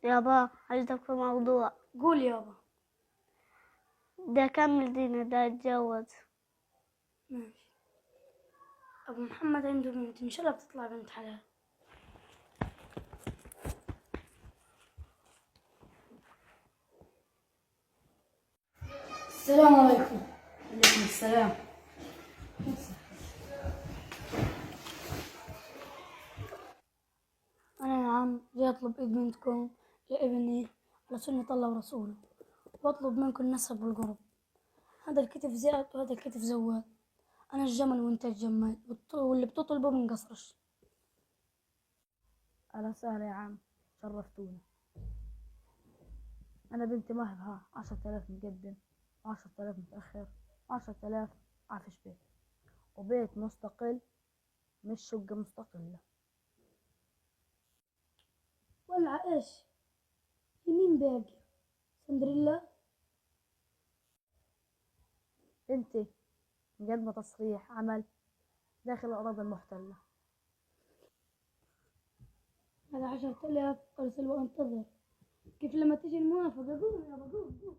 يابا عايزك في موضوع. قول يابا. ده كمل دينا، ده اتجوز. ماشي. ابو محمد عنده بنت، ان شاء الله بتطلع بنت حلال. السلام عليكم. عليكم السلام. انا يا عم جاي اطلب ايد بنتكم لابني على سنة الله ورسوله، واطلب منكم النسب والقرب. هذا الكتف زاد وهذا الكتف زواد. انا الجمل وانت الجمال، واللي بتطلبه من قصرش. أهلا وسهلا يا عم، شرفتونا. أنا بنتي مهرها 10,000 مقدم، 10,000 متأخر، 10,000 عفش بيت، وبيت مستقل مش شقة مستقلة. ولع ايش؟ يمين باقي سندريلا. بنتي مقدمة تصريح عمل داخل الأراضي المحتلة. هذا 10,000 ارسل وانتظر. كيف لما تجي الموافقة؟ قول يابا قول.